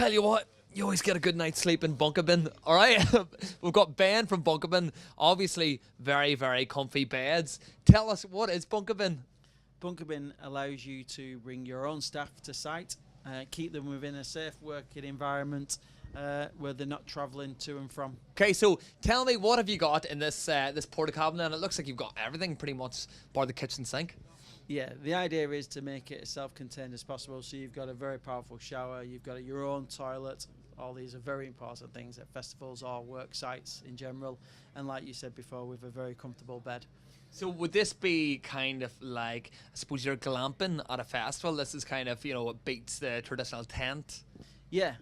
tell you what, you always get a good night's sleep in Bunkabin. All right, we've got Ben from Bunkabin. Obviously, very, very comfy beds. Tell us, what is Bunkabin? Bunkabin allows you to bring your own staff to site, keep them within a safe working environment where they're not travelling to and from. Okay, so tell me, what have you got in this this porta cabin? And it looks like you've got everything pretty much, bar the kitchen sink. Yeah, the idea is to make it as self-contained as possible. So you've got a very powerful shower, you've got your own toilet. All these are very important things at festivals or work sites in general. And like you said before, with a very comfortable bed. So would this be kind of like, I suppose you're glamping at a festival? This is kind of, it beats the traditional tent. Yeah,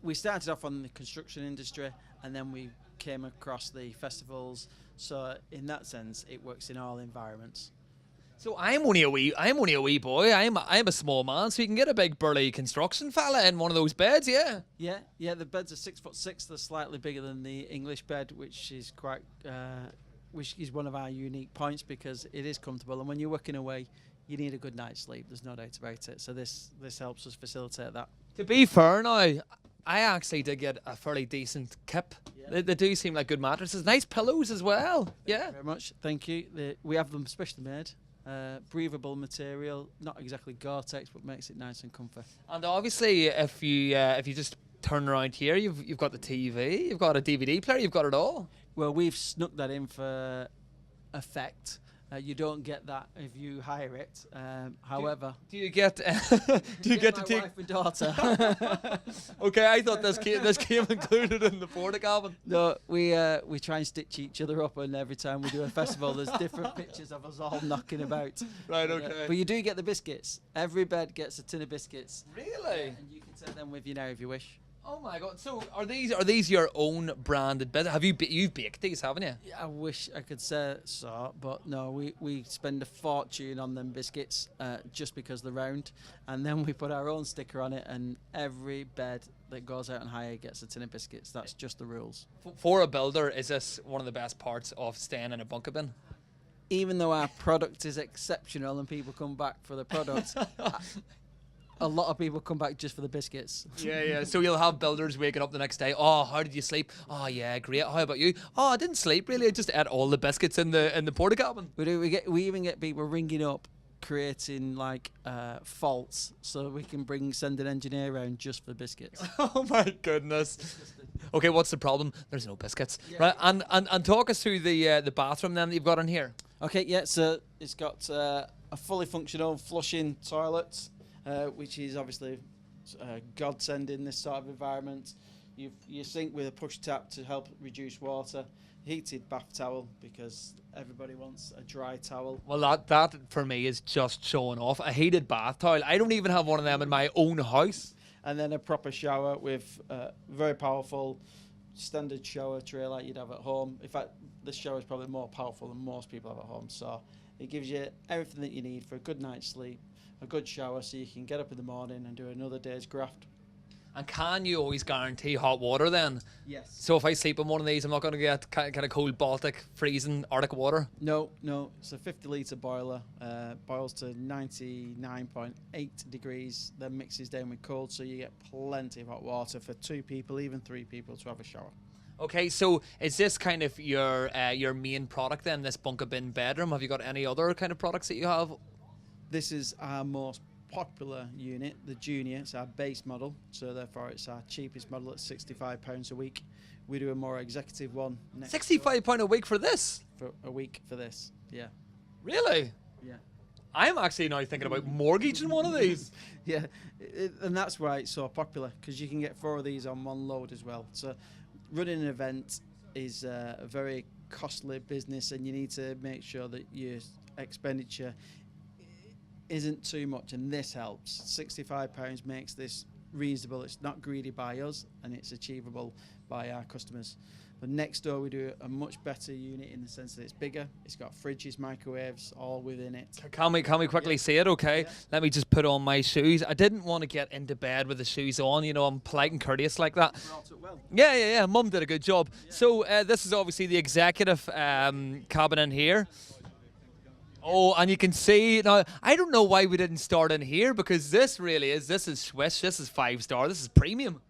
we started off on the construction industry and then we came across the festivals. So in that sense, it works in all environments. So I'm only a wee boy. I'm a small man, so you can get a big burly construction fella in one of those beds, yeah. Yeah. The beds are 6'6". They're slightly bigger than the English bed, which is which is one of our unique points because it is comfortable. And when you're working away, you need a good night's sleep. There's no doubt about it. So this helps us facilitate that. To be fair now, I actually did get a fairly decent kip. Yeah. They do seem like good mattresses. Nice pillows as well. Thank you very much. Thank you. We have them specially made. Breathable material, not exactly Gore-Tex, but makes it nice and comfy. And obviously, if you just turn around here, you've got the TV, you've got a DVD player, you've got it all. Well, we've snuck that in for effect. You don't get that if you hire it. However, do you get to take wife and daughter? Okay, I thought this came included in the porta cabin. No, we try and stitch each other up, and every time we do a festival, there's different pictures of us all knocking about. Right. Okay. But you do get the biscuits. Every bed gets a tin of biscuits. Really? And you can take them with you now if you wish. Oh my God! So are these your own branded beds? You've baked these, haven't you? Yeah, I wish I could say so, but no. We spend a fortune on them biscuits just because they're round, and then we put our own sticker on it, and every bed that goes out on hire gets a tin of biscuits. That's just the rules. For a builder, is this one of the best parts of staying in a Bunkabin? Even though our product is exceptional and people come back for the product. A lot of people come back just for the biscuits. Yeah. So you'll have builders waking up the next day. Oh, how did you sleep? Oh, yeah, great. How about you? Oh, I didn't sleep really. I just ate all the biscuits in the porta cabin. We even get people ringing up, creating faults, so we can send an engineer around just for biscuits. Oh my goodness. Okay, what's the problem? There's no biscuits, right? And talk us through the bathroom then that you've got in here. Okay, yeah. So it's got a fully functional flushing toilet. Which is obviously godsend in this sort of environment. You sink with a push tap to help reduce water. Heated bath towel because everybody wants a dry towel. Well, that for me is just showing off. A heated bath towel. I don't even have one of them in my own house. And then a proper shower with very powerful standard shower tray like you'd have at home. In fact, this shower is probably more powerful than most people have at home. So it gives you everything that you need for a good night's sleep. A good shower so you can get up in the morning and do another day's graft. And can you always guarantee hot water then? Yes. So if I sleep in one of these, I'm not going to get kind of cold Baltic, freezing Arctic water? No. It's a 50-litre boiler. Boils to 99.8 degrees, then mixes down with cold, so you get plenty of hot water for 2 people, even 3 people to have a shower. Okay, so is this kind of your main product then, this Bunkabin bedroom? Have you got any other kind of products that you have? This is our most popular unit, the Junior. It's our base model, so therefore it's our cheapest model at £65 a week. We do a more executive one. £65 a week for this? For a week for this, yeah. Really? Yeah. I'm actually now thinking about mortgaging one of these. Yeah, and that's why it's so popular, because you can get 4 of these on one load as well. So running an event is a very costly business, and you need to make sure that your expenditure isn't too much, and this helps. £65 makes this reasonable. It's not greedy by us, and it's achievable by our customers. But next door we do a much better unit in the sense that it's bigger. It's got fridges, microwaves, all within it. Can we quickly see it? Okay, let me just put on my shoes. I didn't want to get into bed with the shoes on. I'm polite and courteous like that. Brought it well. Yeah. Mum did a good job. So this is obviously the executive cabin in here. Oh, and you can see now. I don't know why we didn't start in here because this is Swiss. This is 5-star. This is premium.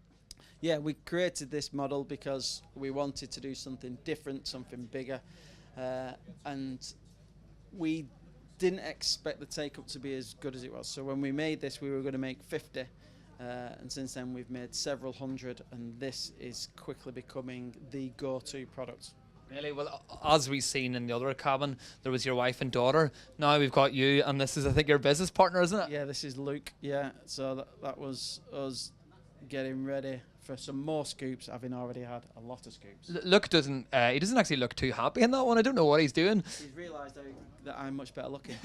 Yeah, we created this model because we wanted to do something different, something bigger, and we didn't expect the take-up to be as good as it was. So when we made this, we were going to make 50, and since then we've made several hundred, and this is quickly becoming the go-to product. Really? Well, as we've seen in the other cabin, there was your wife and daughter. Now we've got you, and this is, I think, your business partner, isn't it? Yeah, this is Luke. Yeah, so that was us getting ready for some more scoops, having already had a lot of scoops. Luke doesn't. He doesn't actually look too happy in that one. I don't know what he's doing. He's realised that I'm much better looking.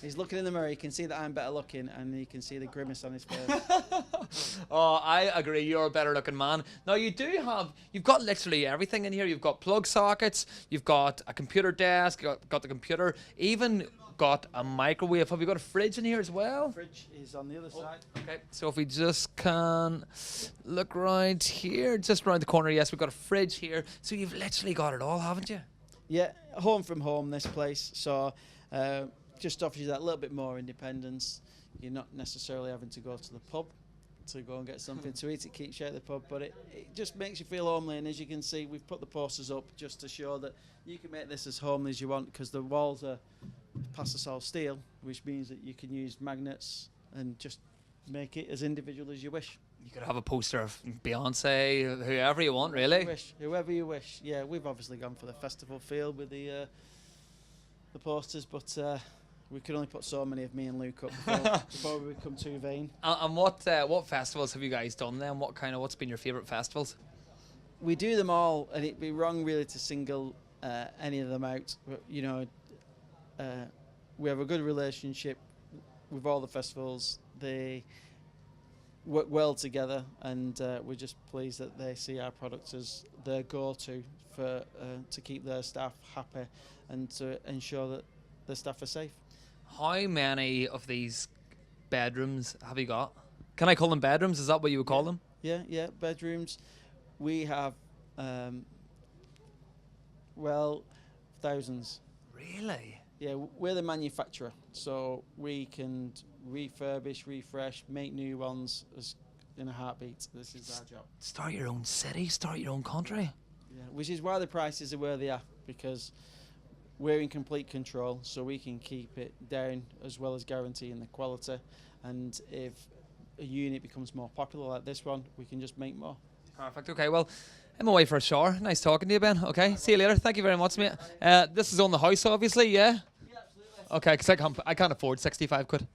He's looking in the mirror. He can see that I'm better looking, and he can see the grimace on his face. Oh, I agree. You're a better looking man. Now you've got literally everything in here. You've got plug sockets. You've got a computer desk. You've got the computer. Even got a microwave. Have you got a fridge in here as well? Fridge is on the other side. Okay, so if we just can look right here, just around the corner, yes, we've got a fridge here. So you've literally got it all, haven't you? Yeah, home from home, this place. So just offers you that little bit more independence. You're not necessarily having to go to the pub to go and get something to eat. It keeps you at the pub, but it just makes you feel homely. And as you can see, we've put the posters up just to show that you can make this as homely as you want, because the walls are Pastasol steel, which means that you can use magnets and just make it as individual as you wish. You could have a poster of Beyonce, whoever you want, really. Whoever you wish. Yeah, we've obviously gone for the festival feel with the posters, but we could only put so many of me and Luke up before we become too vain. And what festivals have you guys done then? What's been your favourite festivals? We do them all, and it'd be wrong really to single any of them out. You know, we have a good relationship with all the festivals. They work well together, and we're just pleased that they see our products as their go-to for to keep their staff happy and to ensure that the staff are safe. How many of these bedrooms have you got? Can I call them bedrooms? Is that what you would call them? Yeah, bedrooms. We have, well, thousands. Really? Yeah, we're the manufacturer, so we can refurbish, refresh, make new ones in a heartbeat. This is our job. Start your own city, start your own country. Yeah, which is why the prices are where they are, because we're in complete control, so we can keep it down as well as guaranteeing the quality. And if a unit becomes more popular like this one, we can just make more. Perfect. Okay, well, I'm away for a shower. Nice talking to you, Ben. Okay, see you later. Thank you very much, mate. This is on the house, obviously, yeah? Yeah, absolutely. Okay, because I can't afford 65 quid.